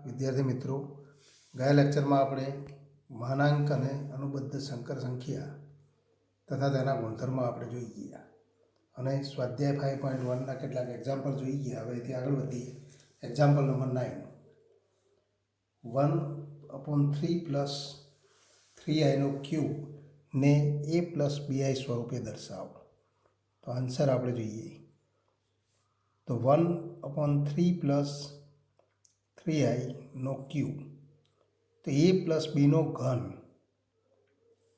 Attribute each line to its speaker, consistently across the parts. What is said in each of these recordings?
Speaker 1: વિદ્યાર્થી મિત્રો, ગયા લેક્ચરમાં આપણે મહાનાંક અને અનુબદ્ધ સંકર સંખ્યા તથા તેના ગુણધર્મો આપણે જોઈ ગયા અને સ્વાધ્યાય 5.1ના કેટલાક એક્ઝામ્પલ જોઈ ગયા. હવે એથી આગળ વધીએ. Example number 9, 1/3 plus 3i cube ને a પ્લસ bi સ્વરૂપે દર્શાવો. તો આન્સર આપણે જોઈએ તો 1/3 પ્લસ 3i ક્યુબ, તો a પ્લસ બીનો ઘન.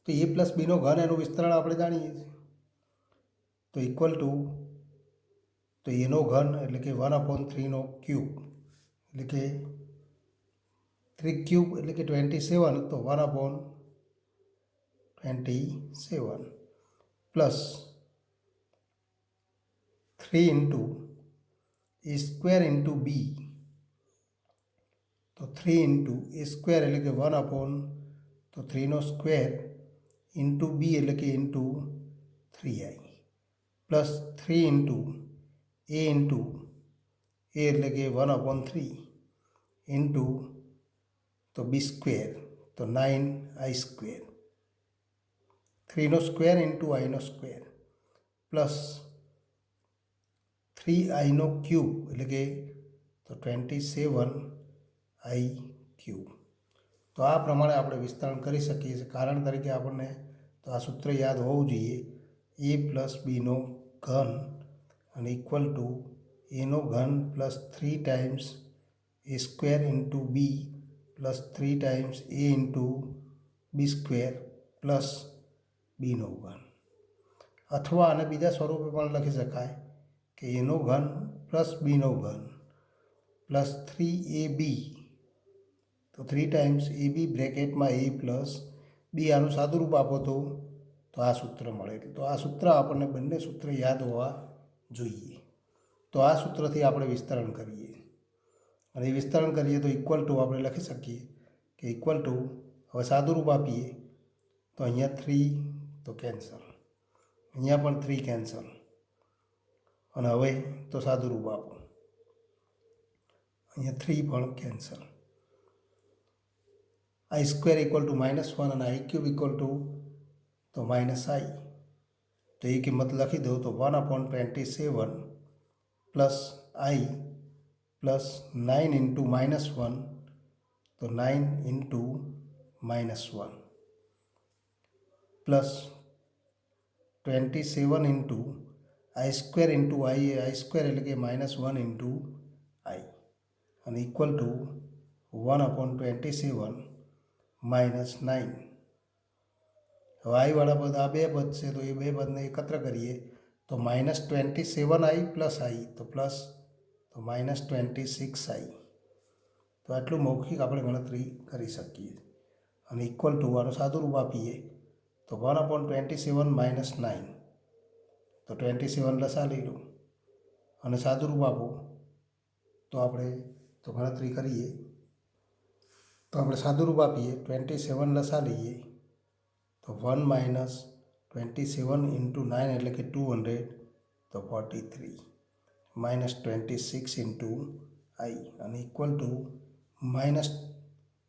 Speaker 1: તો a પ્લસ બીનો ઘન એનું વિસ્તરણ આપણે જાણીએ છીએ. તો ઇક્વલ ટુ, તો એનો ઘન એટલે કે 1/3 ક્યુબ એટલે કે 3 ક્યુબ એટલે કે 27, તો 1/27 plus 3 into a square into B. તો 3 ઇન્ટુ a સ્ક્વેર એટલે કે 1/3 સ્ક્વેર ઇન્ટુ બી એટલે k into 3i plus 3 into a એટલે કે 1/3 ઇન્ટુ તો બી સ્ક્વેર, તો 9i square, 3 square into i square plus 3i cube એટલે કે તો 27i ક્યુબ. તો આ પ્રમાણે આપણે વિસ્તરણ કરી શકીએ છીએ. કારણ તરીકે આપણને તો આ સૂત્ર યાદ હોવું જોઈએ, a પ્લસ બીનો ઘન અને ઇક્વલ ટુ એનો ઘન plus 3 times a square into B plus 3 times a into B square plus બીનો ઘન. અથવા આને બીજા સ્વરૂપે પણ લખી શકાય કે એનો ઘન પ્લસ બીનો ઘન પ્લસ 3ab, તો 3 ટાઈમ્સ ab બ્રેકેટમાં a પ્લસ બી. આનું સાદુરૂપ આપો તો આ સૂત્ર મળે. તો આ સૂત્ર આપણને બંને સૂત્ર યાદ હોવા જોઈએ. તો આ સૂત્રથી આપણે વિસ્તરણ કરીએ અને એ વિસ્તરણ કરીએ તો ઇક્વલ ટુ આપણે લખી શકીએ કે ઇક્વલ ટુ, હવે સાદુરૂપ આપીએ તો અહીંયા 3 તો કેન્સલ, અહીંયા પણ 3 કેન્સલ, અને હવે તો સાદુરૂપ આપો, અહીંયા 3 પણ cancel. i square equal two -1 અને i ક્યુબ ઇક્વલ ટુ તો -i. તો એ કિંમત લખી દો તો 1/27 પ્લસ i પ્લસ 9 ઇન્ટુ -1, તો 9 into -1 plus 27 into i square into i square એટલે કે -1 ઇન્ટુ i અને ઇક્વલ ટુ 1/27 -9. હવે i વાળા પદ આ બે પદ છે, તો એ બે પદને એકત્ર કરીએ તો -27i પ્લસ i, તો પ્લસ તો -26i. તો આટલું મૌખિક આપણે ગણતરી કરી શકીએ અને ઇક્વલ ટુ આનું સાદુરૂપ આપીએ તો 1/27 -9, તો 27 લસા લઈ લો અને સાદુરૂપ આપો તો આપણે તો ગણતરી કરીએ તો આપણે સાદુરૂપ આપીએ 27 લસા લઈએ તો 1 - 27 ઇન્ટુ 9 એટલે કે 200, તો 43 -26 ઇન્ટુ i અને ઇક્વલ ટુ માઇનસ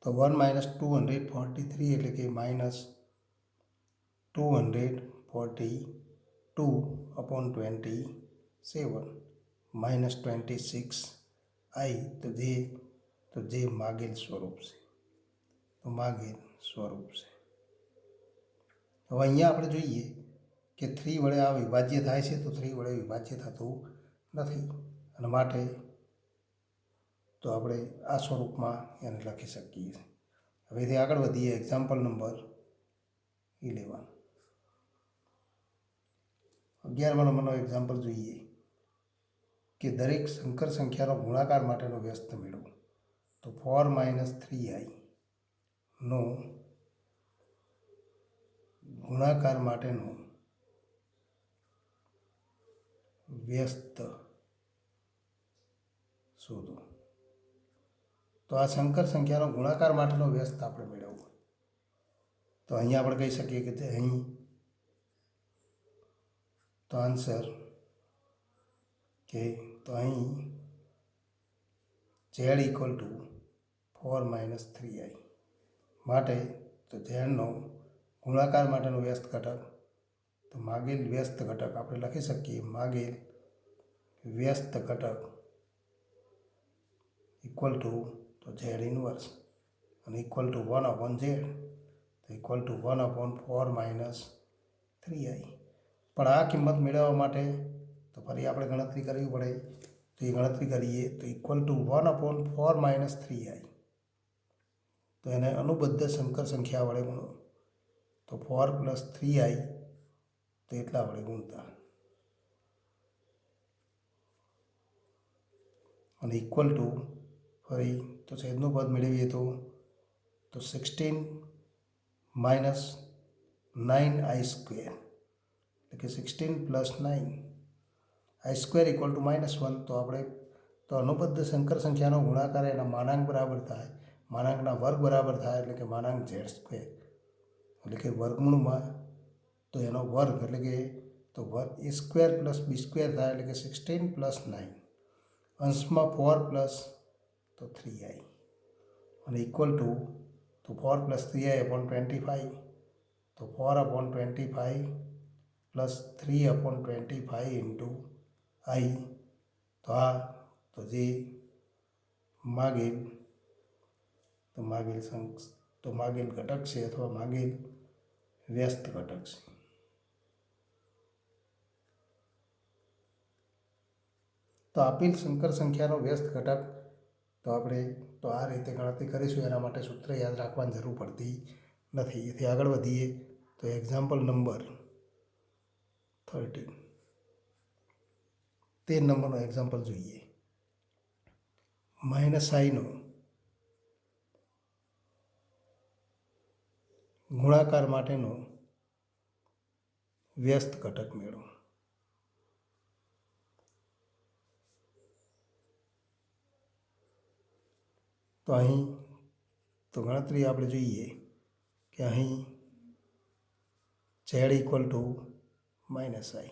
Speaker 1: તો 1 - 243 એટલે કે -242/27 -26i, તો જે માગેલ સ્વરૂપ છે. તો માગેલ સ્વરૂપ છે. હવે અહીંયા આપણે જોઈએ કે 3 વડે આ વિભાજ્ય થાય છે, તો 3 વડે વિભાજ્ય થતું નથી અને માટે તો આપણે આ સ્વરૂપમાં એને લખી શકીએ. હવેથી આગળ વધીએ. એક્ઝામ્પલ નંબર 11, 11મા નંબરનો એક્ઝામ્પલ જોઈએ કે દરેક સંકર સંખ્યાનો ગુણાકાર માટેનો વ્યસ્ત મેળવો. તો 4 - 3i નો ગુણાકાર માટેનો વ્યસ્ત શોધો. તો આ સંકર સંખ્યાનો ગુણાકાર માટેનો વ્યસ્ત આપણે મેળવવો. તો અહીંયા આપણે કહી શકીએ કે અહીં તો આન્સર કે તો અહીં z equal two 4 minus 3i માટે તો ઝેડનો ગુણાકાર માટેનો વ્યસ્ત ઘટક તો માગેલ વ્યસ્ત ઘટક આપણે લખી શકીએ માગેલ વ્યસ્ત ઘટક ઇક્વલ ટુ તો ઝેડ ઇનવર્સ અને ઇક્વલ ટુ 1/z તો ઇક્વલ ટુ 1/4 માઇનસ 3i. પણ આ કિંમત મેળવવા માટે તો ફરી આપણે ગણતરી કરવી પડે. તો એ ગણતરી કરીએ તો ઇક્વલ ટુ 1/4 માઇનસ 3i. તો એને અનુબદ્ધ સંકર સંખ્યા વડે ગુણો તો 4 પ્લસ 3i તો એટલા વડે ગુણતા અને ઇક્વલ ટુ ફરી તો છેદનું પદ મેળવીએ તો 16 માઇનસ 9i સ્ક્વેર એટલે કે 16 plus 9 i square equal two -1. તો આપણે તો અનુબદ્ધ સંકર સંખ્યાનો ગુણાકાર એના માનાંક બરાબર થાય, માનાંકના વર્ગ બરાબર થાય એટલે કે માનાંક ઝેડ સ્ક્વેર એટલે કે વર્ગમૂળમાં તો એનો વર્ગ એટલે કે તો વર્ગ એ સ્ક્વેર પ્લસ બી સ્ક્વેર થાય એટલે કે 16 પ્લસ 9 અંશમાં 4 પ્લસ તો 3i અને ઇક્વલ ટુ તો 4 પ્લસ 3i અપોન 25 તો 4/25 પ્લસ 3/25 ઇન્ટુ i. તો આ તો જે માગેલ ઘટક છે અથવા માગેલ વ્યસ્ત ઘટક છે. તો આપેલ સંકર સંખ્યાનો વ્યસ્ત ઘટક તો આપણે તો આ રીતે ગણતરી કરીશું. એના માટે સૂત્ર યાદ રાખવાની જરૂર પડતી નથી. એથી આગળ વધીએ તો એક્ઝામ્પલ નંબર 13 નંબરનો એક્ઝામ્પલ જોઈએ. -iનો ગુણાકાર માટેનો વ્યસ્ત ઘટક મેળવો. તો અહીં તો ગણતરી આપણે જોઈએ કે અહીં z ઇક્વલ ટુ -i.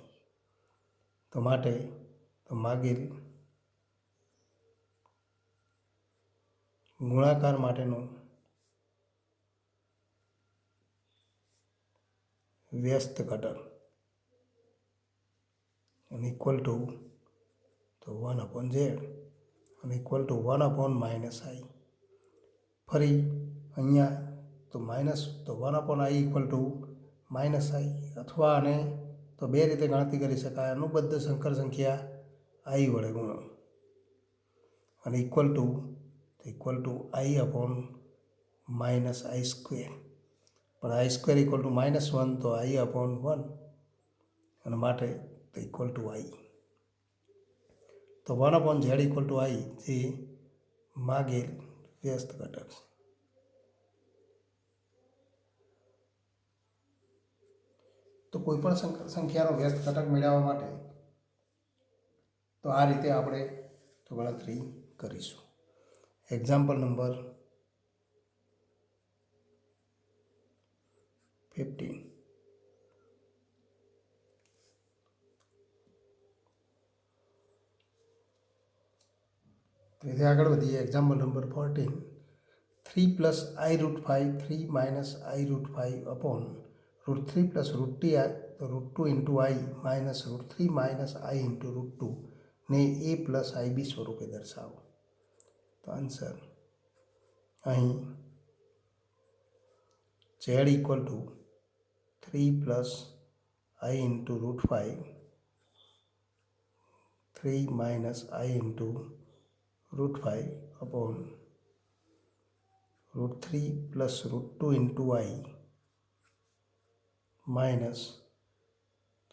Speaker 1: તો માટે તો માગેલ ગુણાકાર માટેનો વ્યસ્ત ઘટક અને ઇક્વલ ટુ તો 1/z અને ઇક્વલ ટુ 1/-i. ફરી અહીંયા તો માઇનસ તો 1/i ઇક્વલ ટુ -i અથવા આને તો બે રીતે ગણતરી કરી શકાય. અનુબદ્ધ સંકર સંખ્યા i વડે ગુણો અને ઇક્વલ ટુ i/-i સ્ક્વેર. પણ i સ્ક્વેર ઇક્વલ ટુ -1 તો i/1 અને માટે તો ઇક્વલ ટુ i. તો 1/z ઇક્વલ ટુ i જે માગેલ વ્યસ્ત ઘટક છે. તો કોઈપણ સંખ્યાનો વ્યસ્ત ઘટક મેળવવા માટે તો આ રીતે આપણે તો ગણતરી કરીશું. એક્ઝામ્પલ નંબર 15 તેથી આગળ વધીએ. Example number 14 3 plus i√5 3 minus i√5 upon √3 plus √2 into i minus √3 minus i into √2 ને a પ્લસ ib સ્વરૂપે દર્શાવો. તો આન્સર અહીં z equal two 3 plus i into √5 3 minus i into √5 upon √3 plus √2 into i minus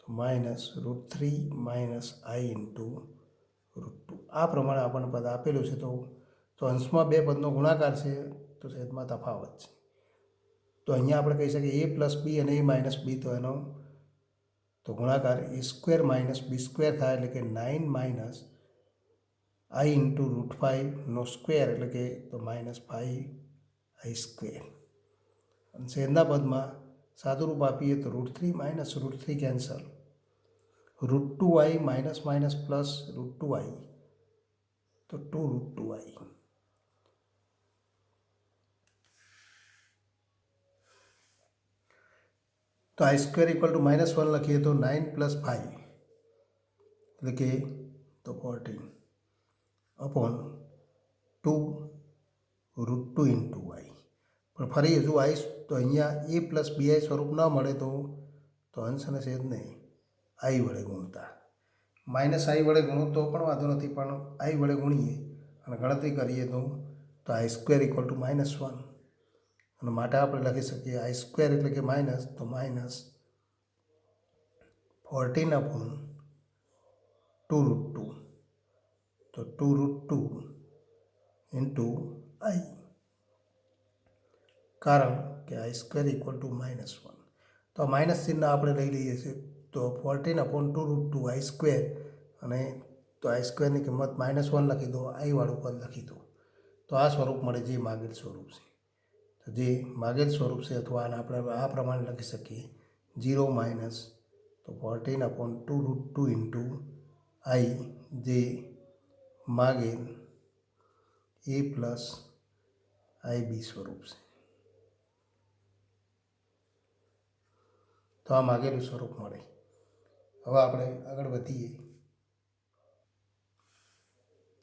Speaker 1: √3 minus i into √2. આ પ્રમાણે આપણને પદ આપેલું છે. તો અંશમાં બે પદનો ગુણાકાર છે તો છેદમાં તફાવત છે. તો અહીંયા આપણે કહી શકીએ a પ્લસ બી અને a માઇનસ બી તો એનો તો ગુણાકાર a square minus B square થાય એટલે કે 9 માઇનસ i ઇન્ટુ √5નો સ્ક્વેર એટલે કે તો -5i સ્ક્વેર. અને છેદના પદમાં સાદુરૂપ આપીએ તો √3 minus √3 cancel, √2i minus minus plus √2i તો 2√2i તો આઈ સ્ક્વેર ઇક્વલ ટુ -1 લખીએ તો 9 + 5 એટલે કે તો 14 અપોન 2√2 ઇન્ટુ આઈ. પણ ફરી હજુ આઈ તો અહીંયા એ પ્લસ બીઆઈ સ્વરૂપ ન મળે તો અંશ અને છેદને આઈ વડે ગુણતા. -i વડે ગુણો તો પણ વાંધો નથી, પણ આઈ વડે ગુણીએ અને ગણતરી કરીએ તો આઈ સ્ક્વેર ઇક્વલ ટુ -1 અને માટે આપણે લખી શકીએ આઈ સ્ક્વેર એટલે કે માઇનસ તો -14 અપોન 2√2 તો 2√2 ઇન્ટુ આઈ, કારણ કે આઈ સ્ક્વેર ઇક્વલ ટુ -1. તો આ માઇનસ ચિહ્ન આપણે લઈ લઈએ છીએ તો 14 અપોન 2√2 આઈ સ્ક્વેર, અને તો આઈ સ્ક્વેરની કિંમત -1 લખી દો, આઈ વાળું પદ લખી દો તો આ સ્વરૂપ મળે જે માગેલ સ્વરૂપ છે. તો જે માગેલ સ્વરૂપ છે અથવા આને આપણે આ પ્રમાણે લખી શકીએ 0 તો 14 અપોન 2√2 ઇન્ટુ આઈ, જે માગેલ એ પ્લસ આઈ બી સ્વરૂપ છે. તો આ માગેલું સ્વરૂપ મળે. હવે આપણે આગળ વધીએ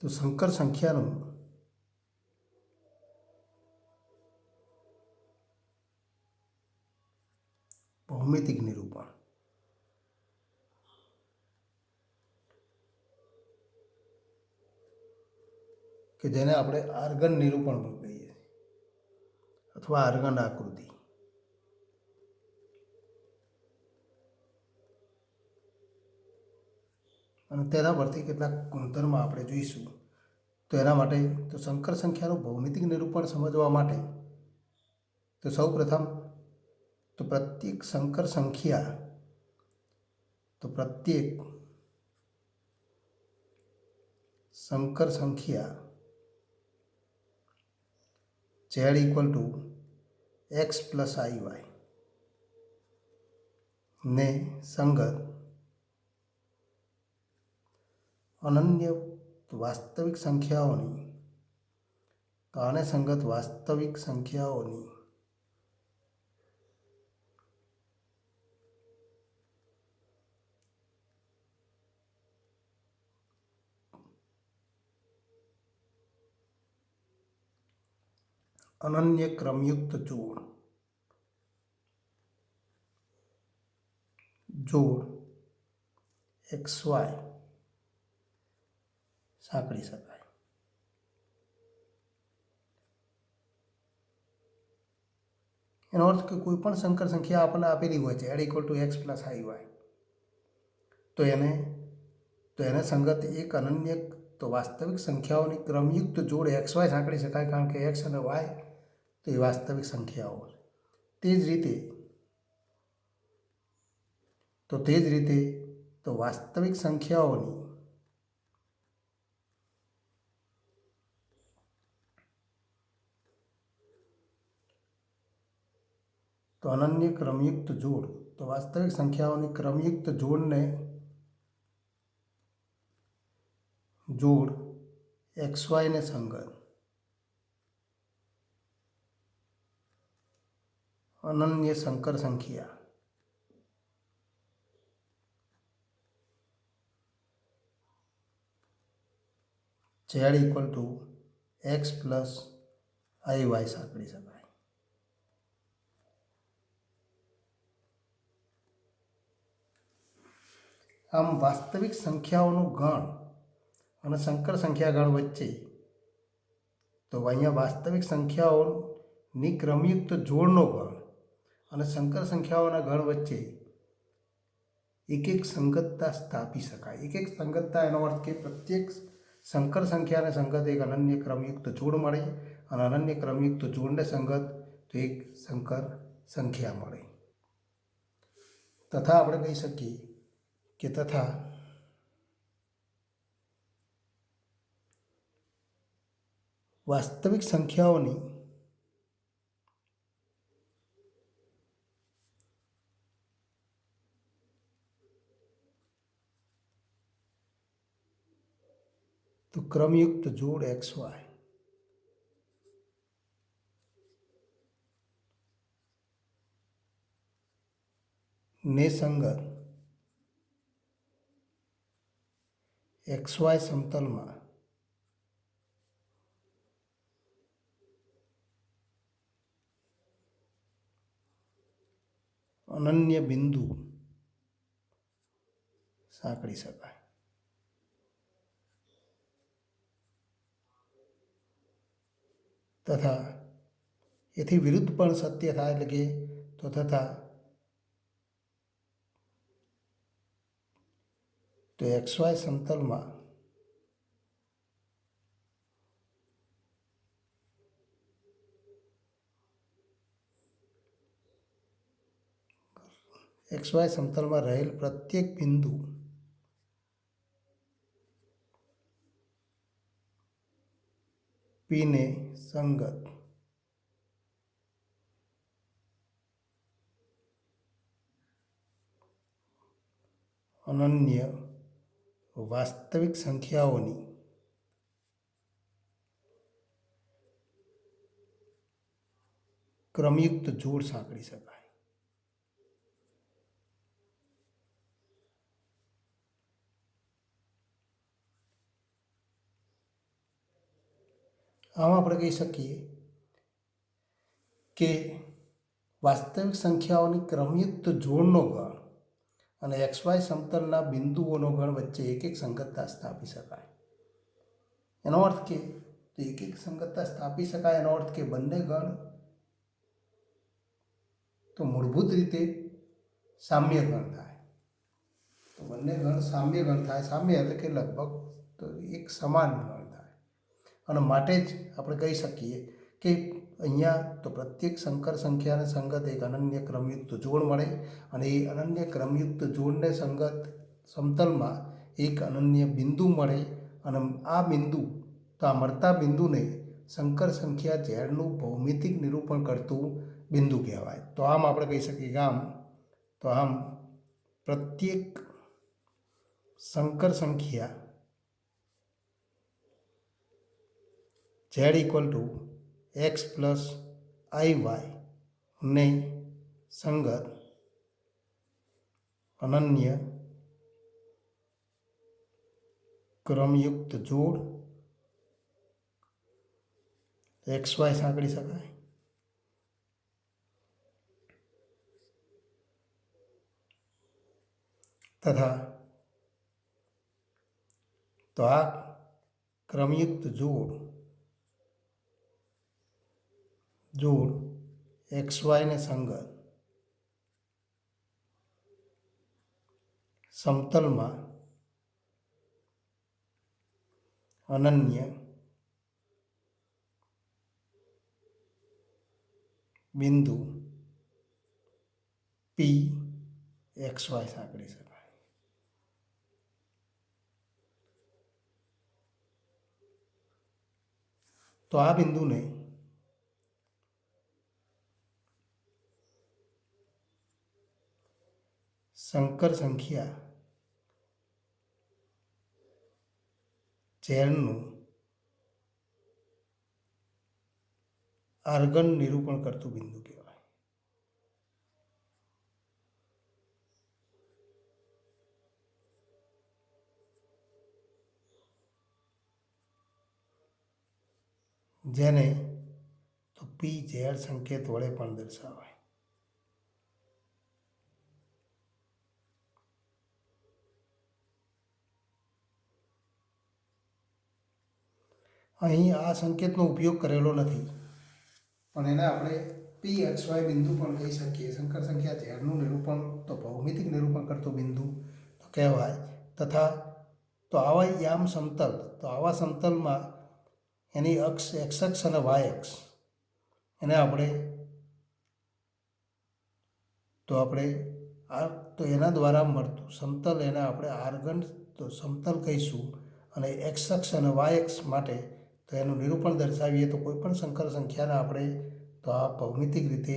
Speaker 1: તો સંકર સંખ્યાનું ભૌમિતિક નિરૂપણ. કે જેને આપણે આર્ગન નિરૂપણ પણ કહીએ અથવા આર્ગન આકૃતિ. અને તેના પરથી કેટલાક ગુણધર્મ આપણે જોઈશું. તો એના માટે તો સંકર સંખ્યાનું ભૌમિતિક નિરૂપણ સમજવા માટે તો સૌ પ્રથમ તો પ્રત્યેક સંકર સંખ્યા z equal to x plus I Y ને સંગત અનન્ય વાસ્તવિક સંખ્યાઓની, તો આને સંગત વાસ્તવિક સંખ્યાઓની અનન્ય ક્રમયુક્ત જોડ XY સાંકળી શકાય. એનો અર્થ કે કોઈ પણ સંકર સંખ્યા આપણને આપેલી હોય છે z equal to x plus I Y, તો એને સંગત એક અનન્ય તો વાસ્તવિક સંખ્યાઓની ક્રમયુક્ત જોડ XY સાંકળી શકાય, કારણ કે x અને y તો એ વાસ્તવિક સંખ્યાઓ છે. તે જ રીતે તો વાસ્તવિક સંખ્યાઓની તો અનન્ય ક્રમયુક્ત જોડ, તો વાસ્તવિક સંખ્યાઓની ક્રમયુક્ત જોડ XY ને સંગત અનન્ય સંકર સંખ્યા z equal to x plus I Y સાંકળી શકાય. આમ વાસ્તવિક સંખ્યાઓનું ગણ અને સંકર સંખ્યા ગણ વચ્ચે તો અહીંયા વાસ્તવિક સંખ્યાઓની ક્રમયુક્ત જોડનો ગણ અને સંકર સંખ્યાઓના ગણ વચ્ચે એક સંગતતા સ્થાપી શકાય. એક સંગતતા એનો અર્થ કે પ્રત્યેક સંકર સંખ્યાને સંગત એક અનન્ય ક્રમયુક્ત જોડ મળે અને અનન્ય ક્રમયુક્ત જોડને સંગત તો એક સંકર સંખ્યા મળે. તથા આપણે કહી શકીએ કે વાસ્તવિક સંખ્યાઓની તો ક્રમયુક્ત જોડ XY ને સંગત XY સમતલમાં અનન્ય બિંદુ સાંકળી શકાય. તથા એથી વિરુદ્ધ પણ સત્ય થાય, એટલે કે તો તથા તો XY સમતલમાં XY સમતલમાં રહેલ પ્રત્યેક બિંદુ P ને સંગત અનન્ય વાસ્તવિક સંખ્યાઓની ક્રમયુક્ત જોડ સાંકળી શકાય. આમાં આપણે કહી શકીએ કે વાસ્તવિક સંખ્યાઓની ક્રમયુક્ત જોડનો ગણ અને XY સમતલના બિંદુઓનો ગણ વચ્ચે એક એક સંગતતા સ્થાપી શકાય. એનો અર્થ કે એક એક સંગતતા સ્થાપી શકાય એનો અર્થ કે બંને ગણ તો મૂળભૂત રીતે સામ્ય ગણ થાય. તો બંને ગણ સામ્ય ગણ થાય. સામ્ય એટલે કે લગભગ તો એક સમાન ગણ થાય. અને માટે જ આપણે કહી શકીએ કે અહીંયા તો પ્રત્યેક સંકર સંખ્યાને સંગત એક અનન્ય ક્રમયુક્ત જોડ મળે અને એ અનન્ય ક્રમયુક્ત જોડને સંગત સમતલમાં એક અનન્ય બિંદુ મળે અને આ બિંદુ તો આ મળતા બિંદુને સંકર સંખ્યા ઝેડનું ભૌમિતિક નિરૂપણ કરતું બિંદુ કહેવાય. તો આમ આપણે કહી શકીએ કે આમ પ્રત્યેક સંકર સંખ્યા Z = X + IY ને સંગત અનન્ય ક્રમયુક્ત જોડ XY સાંકળી શકાય. તથા તો આ ક્રમયુક્ત જોડ XY ને સંગત સમતલમાં અનન્ય બિંદુ P XY સાંકળી શકાય. તો આ બિંદુને સંકર સંખ્યા ઝેડનું આર્ગન નિરૂપણ કરતું બિંદુ કહેવાય. જેને તો PZ સંકેત વડે પણ દર્શાવાય. અહીં આ સંકેતનો ઉપયોગ કરેલો નથી, પણ એને આપણે PXY બિંદુ પણ કહી શકીએ. સંકર સંખ્યા ઝેડનું નિરૂપણ તો ભૌમિતિક નિરૂપણ કરતું બિંદુ તો કહેવાય. તથા તો આવા યામ સમતલ, તો આવા સમતલમાં એની અક્ષ X અક્ષ અને Y અક્ષ એને આપણે તો એના દ્વારા મળતું સમતલ એને આપણે આર્ગન તો સમતલ કહીશું. અને X અક્ષ અને Y અક્ષ માટે તો એનું નિરૂપણ દર્શાવીએ તો કોઈપણ સંકર સંખ્યાને આપણે તો આ ભૌમિતિક રીતે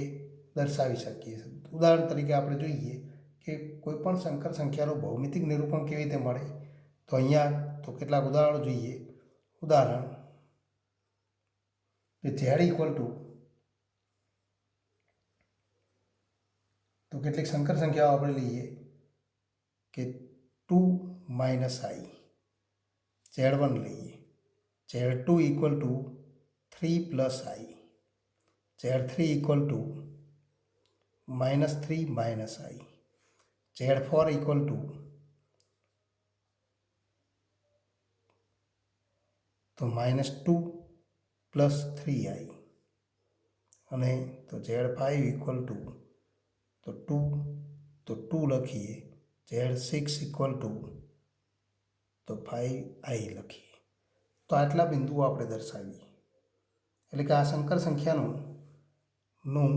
Speaker 1: દર્શાવી શકીએ. ઉદાહરણ તરીકે આપણે જોઈએ કે કોઈપણ સંકર સંખ્યાનું ભૌમિતિક નિરૂપણ કેવી રીતે મળે, તો અહીંયા તો કેટલાક ઉદાહરણો જોઈએ. ઉદાહરણ કે Z = તો तो કેટલીક સંકર સંખ્યાઓ આપણે લઈએ કે 2 માઇનસ આઈ, Z1 લઈએ, Z2 equal to 3 plus I, Z3 equal to -3 minus I, Z4 equal to તો -2 પ્લસ 3i અને તો Z5 ઇક્વલ ટુ તો 2 લખીએ, Z6 ઇક્વલ ટુ તો 5i લખીએ. તો આટલા બિંદુઓ આપણે દર્શાવીએ એટલે કે આ સંકર સંખ્યાનું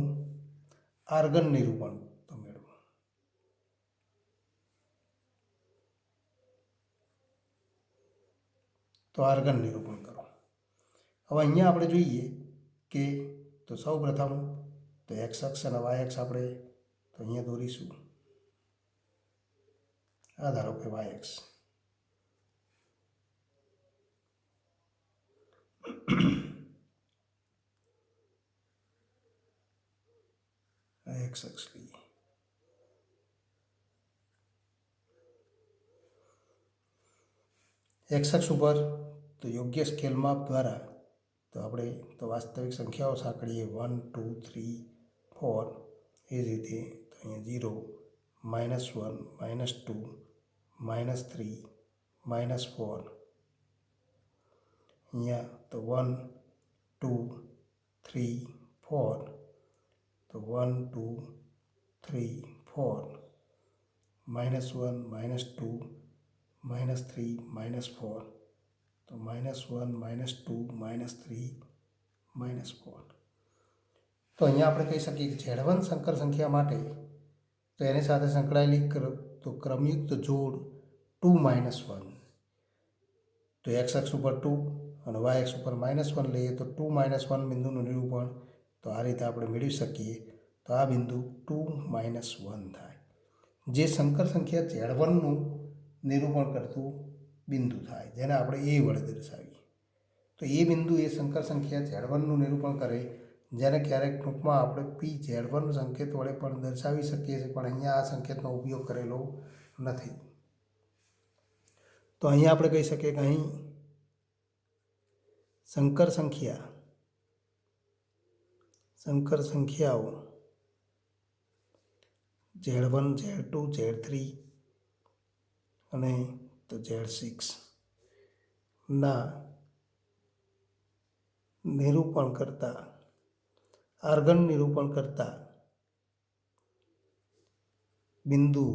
Speaker 1: આર્ગન નિરૂપણ તો મેળવો. તો આર્ગન નિરૂપણ કરો. હવે અહીંયા આપણે જોઈએ કે તો સૌ પ્રથમ તો એક્સ અક્ષ અને વાય અક્ષ આપણે તો અહીંયા દોરીશું. આ ધારો કે વાય અક્ષ, એક્સ અક્ષ લઈએ. એક્સ અક્ષ ઉપર તો યોગ્ય સ્કેલ માપ દ્વારા તો આપણે તો વાસ્તવિક સંખ્યાઓ સાંકળીએ 1 2 3 4. એ જ રીતે તો અહીંયા 0 -1 -2 -3 -4. અહીંયા તો 1 2 3 4 તો 1 2 3 4 -1 -2 -3 -4 તો -1 -2 -3 -4. તો અહીંયા આપણે કહી શકીએ કે Z1 સંકર સંખ્યા માટે તો એની સાથે સંકળાયેલી તો ક્રમયુક્ત જોડ 2 -1. તો એક્સ અક્ષ ઉપર 2 અને વાય અક્ષ ઉપર -1 લઈએ તો 2 -1 બિંદુનું નિરૂપણ તો આ રીતે આપણે મેળવી શકીએ. તો આ બિંદુ 2 -1 થાય, જે સંકર સંખ્યા Z1નું નિરૂપણ કરતું બિંદુ થાય, જેને આપણે એ વડે દર્શાવીએ. તો એ બિંદુ એ સંકર સંખ્યા Z1નું નિરૂપણ કરે, જેને ક્યારેક ટૂંકમાં આપણે PZ1 સંકેત વડે પણ દર્શાવી શકીએ છીએ, પણ અહીંયા આ સંકેતનો ઉપયોગ કરેલો નથી. તો અહીંયા આપણે કહી શકીએ કે અહીં સંકર સંખ્યાઓ Z1 Z2 Z3 અને તો Z6 ના નિરૂપણ કરતા આર્ગન નિરૂપણ કરતા બિંદુ,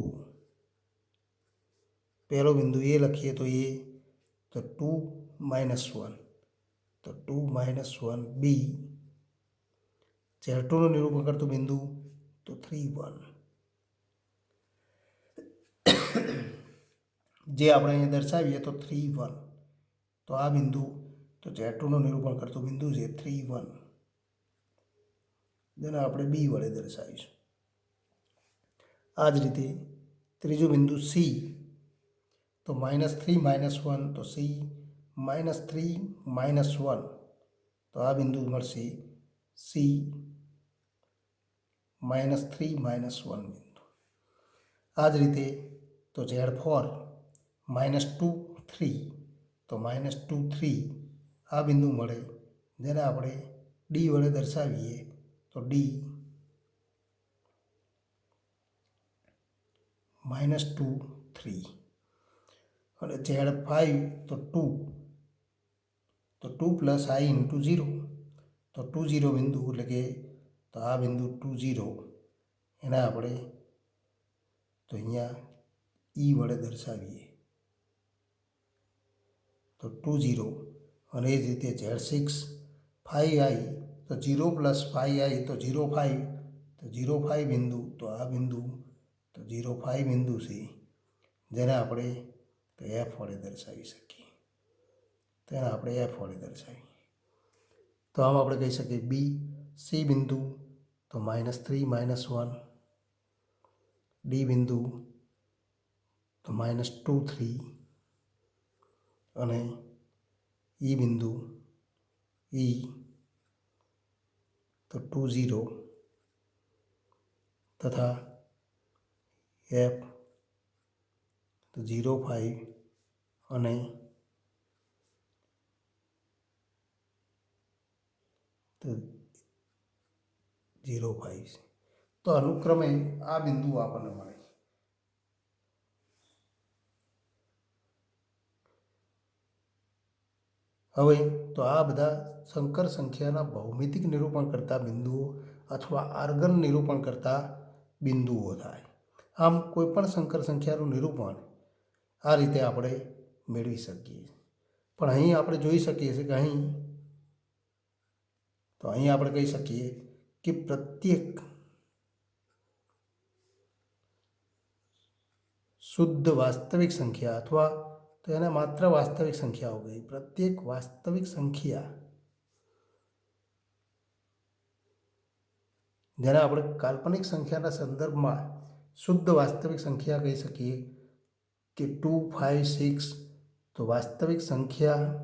Speaker 1: પહેલો બિંદુ એ લખીએ તો એ તો 2 -1 તો 2 -1 બી. Z2નું નિરૂપણ કરતું બિંદુ તો 3 1, જે આપણે અહીંયા દર્શાવીએ તો 3 1. તો આ બિંદુ તો Z2નું નિરૂપણ કરતું બિંદુ છે 3 1, જેને આપણે બી વડે દર્શાવીશું. આ જ રીતે ત્રીજું બિંદુ સી તો -3 -1 તો સી -3 -1 તો આ બિંદુ મળશે સી -3 -1 બિંદુ. આ જ રીતે તો Z4 -2 3 તો -2 3 આ બિંદુ મળે, જેને આપણે ડી વડે દર્શાવીએ તો ડી -2 3. અને Z5 તો 2 પ્લસ આઈ ઇન્ટુ 0 તો 2 0 બિંદુ એટલે કે તો આ બિંદુ 2 0 એને આપણે તો અહીંયા ઈ વડે દર્શાવીએ તો 2 0. અને એ જ રીતે Z6 5i તો 0 પ્લસ 5i તો 0 5 તો 0 5 બિંદુ તો આ બિંદુ તો 0 5 બિંદુ છે, જેને આપણે તો એફ વડે દર્શાવી શકીએ. તેને આપણે એફ વડે દર્શાવીએ તો આમ આપણે કહી શકીએ બી સી બિંદુ તો -3 -1, ડી બિંદુ તો -2 3 અને ઈ બિંદુ ઈ તો 2 0 તથા એફ તો 0.5 અને 0.5 છે. તો અનુક્રમે આ બિંદુઓ આપણને મળે. હવે તો આ બધા સંકર સંખ્યાના ભૌમિતિક નિરૂપણ કરતા બિંદુઓ અથવા આર્ગન નિરૂપણ કરતા બિંદુઓ થાય. આમ કોઈપણ સંકર સંખ્યાનું નિરૂપણ આ રીતે આપણે મેળવી શકીએ. પણ અહીં આપણે જોઈ શકીએ છીએ કે અહીં આપણે કહી શકીએ કે પ્રત્યેક શુદ્ધ વાસ્તવિક સંખ્યા અથવા તો એને માત્ર વાસ્તવિક સંખ્યાઓ ગઈ. પ્રત્યેક વાસ્તવિક સંખ્યા જેને આપણે કાલ્પનિક સંખ્યાના સંદર્ભમાં શુદ્ધ વાસ્તવિક સંખ્યા કહી શકીએ કે 2, 5, 6. તો વાસ્તવિક સંખ્યાને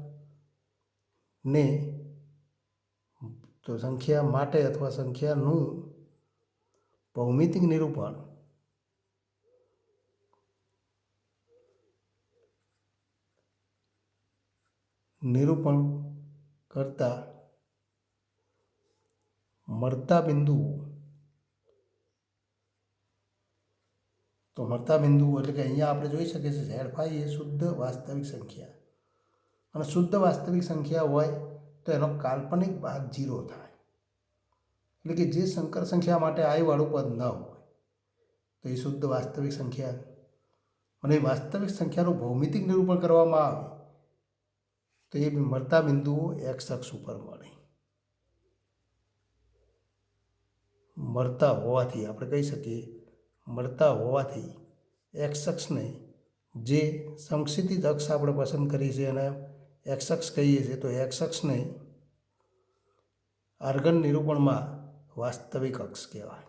Speaker 1: તો સંખ્યા માટે અથવા સંખ્યાનું ભૌમિતિક નિરૂપણ કરતા મળતા બિંદુઓ. તો મળતા બિંદુઓ એટલે કે અહીંયા આપણે જોઈ શકીએ છીએ Z5 એ શુદ્ધ વાસ્તવિક સંખ્યા, અને શુદ્ધ વાસ્તવિક સંખ્યા હોય તો એનો કાલ્પનિક ભાગ 0 થાય. એટલે કે જે સંકર સંખ્યા માટે i વાળું પદ ન હોય તો એ શુદ્ધ વાસ્તવિક સંખ્યા. અને વાસ્તવિક સંખ્યાનું ભૌમિતિક નિરૂપણ કરવામાં આવે તો એ મળતા બિંદુઓ x અક્ષ ઉપર મળે. મળતા હોવાથી આપણે કહી શકીએ મળતા હોવાથી x અક્ષને જે સંક્ષિતિજ અક્ષ આપણે પસંદ કરી છે અને x અક્ષ કહીએ છીએ, તો x અક્ષને આર્ગન નિરૂપણમાં વાસ્તવિક અક્ષ કહેવાય.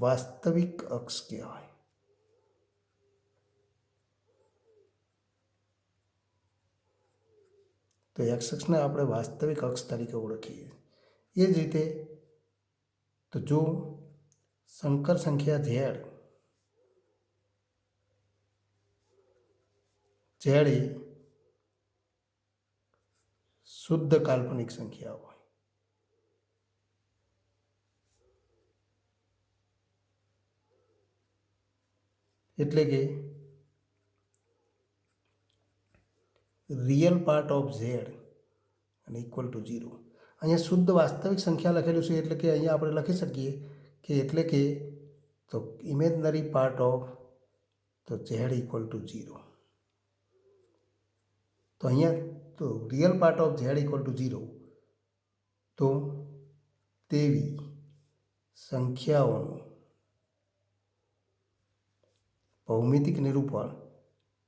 Speaker 1: વાસ્તવિક અક્ષ કહેવાય. તો x અક્ષને આપણે વાસ્તવિક અક્ષ તરીકે ઓળખીએ. એ જ રીતે તો જો સંકર સંખ્યા z એ શુદ્ધ કાલ્પનિક સંખ્યા હોય, એટલે કે રિયલ પાર્ટ ઓફ z અને ઇક્વલ ટુ 0. અહીંયા શુદ્ધ વાસ્તવિક સંખ્યા લખેલું છે એટલે કે અહીંયા આપણે લખી શકીએ કે એટલે કે તો ઇમેજનરી પાર્ટ ઓફ તો z ઇક્વલ ટુ 0. તો અહીંયા તો real part of z equal two 0. તો તેવી સંખ્યાઓનું ભૌમિતિક નિરૂપણ,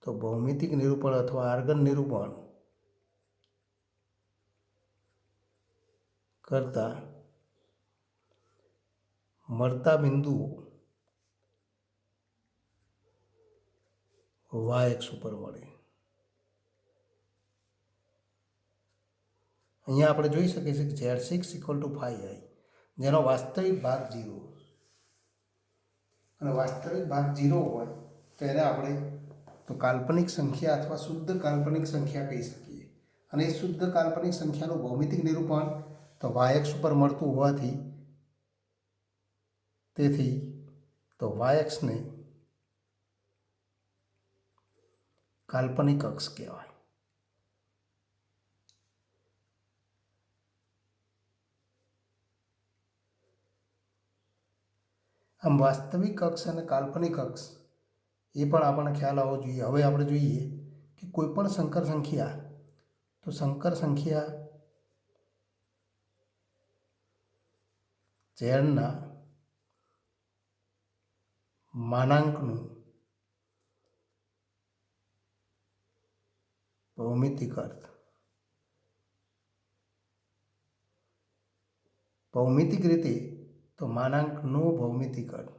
Speaker 1: તો ભૌમિતિક નિરૂપણ અથવા આર્ગન નિરૂપણ કરતા મળતા બિંદુઓ y અક્ષ ઉપર મળે. અહીંયા આપણે જોઈ શકીએ છીએ કે Z6 ઇક્વલ ટુ 5i, જેનો વાસ્તવિક ભાગ 0, અને વાસ્તવિક ભાગ 0 હોય તો એને આપણે તો કાલ્પનિક સંખ્યા અથવા શુદ્ધ કાલ્પનિક સંખ્યા કહી શકીએ. અને એ શુદ્ધ કાલ્પનિક સંખ્યાનું ભૌમિતિક નિરૂપણ તો y અક્ષ ઉપર મળતું હોવાથી તેથી તો y અક્ષને કાલ્પનિક અક્ષ કહેવાય. આમ વાસ્તવિક અક્ષ અને કાલ્પનિક અક્ષ એ પણ આપણને ખ્યાલ આવવો જોઈએ. હવે આપણે જોઈએ કે કોઈ પણ સંકર સંખ્યા, તો સંકર સંખ્યા ઝેડના માનાંકનું ભૌમિતિક અર્થ. ભૌમિતિક રીતે તો માનાંકનો ભૌમિતિક અર્થ.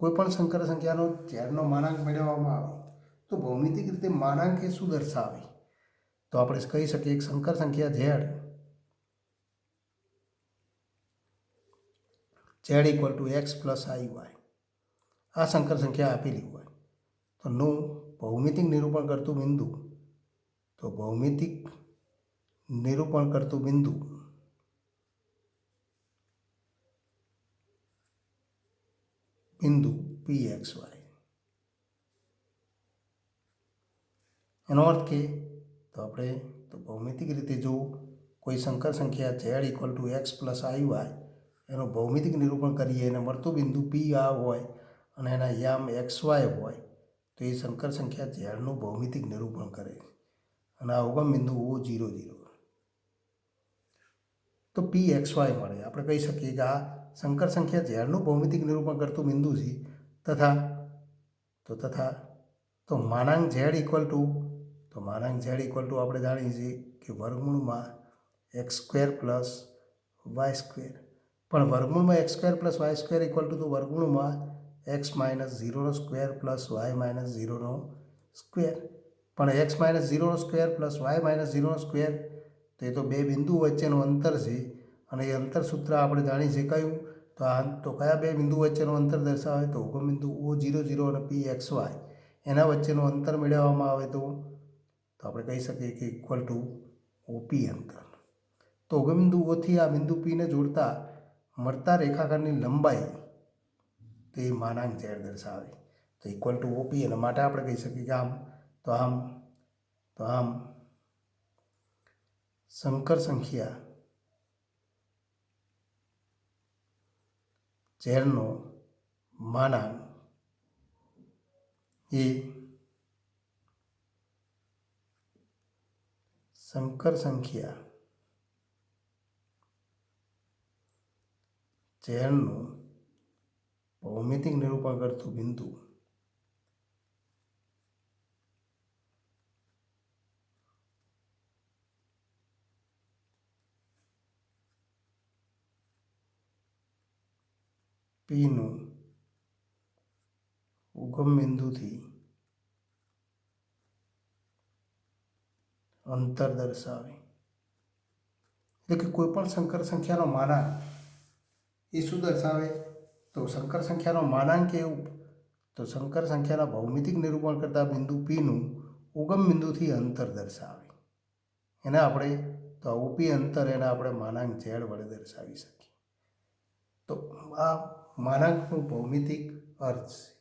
Speaker 1: કોઈ પણ સંકર સંખ્યાનો ઝેડનો માનાંક મેળવવામાં આવે તો ભૌમિતિક રીતે માનાંક એ શું દર્શાવે? તો આપણે કહી શકીએ એક સંકર સંખ્યા z equal to X plus I Y આ સંકર સંખ્યા આપેલી હોય તો નું ભૌમિતિક નિરૂપણ કરતું બિંદુ તો ભૌમિતિક નિરૂપણ કરતું બિંદુ પી એક્સ વાય એનો અર્થ કે તો આપણે તો ભૌમિતિક રીતે જો કોઈ સંકર સંખ્યા z equal to X plus I Y એનું ભૌમિતિક નિરૂપણ કરીએ અને મળતું બિંદુ પી આ હોય અને એના યામ એક્સ વાય હોય તો એ સંકર સંખ્યા ઝેડનું ભૌમિતિક નિરૂપણ કરે અને આ ઉગમ બિંદુ O00 તો પી એક્સ વાય મળે. આપણે કહી શકીએ કે આ સંકર સંખ્યા ઝેડનું ભૌમિતિક નિરૂપણ કરતું બિંદુ છે તથા માનાંક ઝેડ ઇક્વલ ટુ આપણે જાણીએ છીએ કે વર્ગમૂળમાં X square plus Y square પણ વર્ગમૂળમાં X square plus Y square equal to તો વર્ગમૂળમાં એક્સ માઇનસ 0નો સ્ક્વેર પ્લસ વાય માઇનસ 0નો સ્ક્વેર પણ એક્સ માઇનસ 0નો સ્ક્વેર પ્લસ વાય માઇનસ 0નો સ્ક્વેર તો એ તો બે બિંદુ વચ્ચેનું અંતર છે અને એ અંતર સૂત્ર આપણે જાણીએ છીએ કયું તો કયા બે બિંદુ વચ્ચેનું અંતર દર્શાવે તો ઉગમ બિંદુ O00 અને પી એક્સ વાય એના વચ્ચેનું અંતર મેળવવામાં આવે તો આપણે કહી શકીએ કે ઇક્વલ ટુ ઓપી અંતર. તો ઉગમ બિંદુ ઓથી આ બિંદુ પીને જોડતા મળતા રેખાખંડની લંબાઈ તો એ માનાંક ઝેડ દર્શાવે તો ઇક્વલ ટુ ઓપી અને માટે આપણે કહી શકીએ કે આમ સંકર સંખ્યા ઝેડનો માનાંક એ સંકર સંખ્યા ઝેડનું ભૌમિતિક નિરૂપણ કરતું બિંદુ પીનું ઉગમ બિંદુથી અંતર દર્શાવે એટલે કે કોઈ પણ સંકર સંખ્યાનો માનાંક એ શું દર્શાવે તો સંકર સંખ્યાનો માનાંક એવું તો સંકર સંખ્યાના ભૌમિતિક નિરૂપણ કરતા બિંદુ પીનું ઉગમ બિંદુથી અંતર દર્શાવે એને આપણે તો ઓપી અંતર એને આપણે માનાંક ઝેડ વડે દર્શાવી શકીએ. તો આ માનાંકનું ભૌમિતિક અર્થ છે.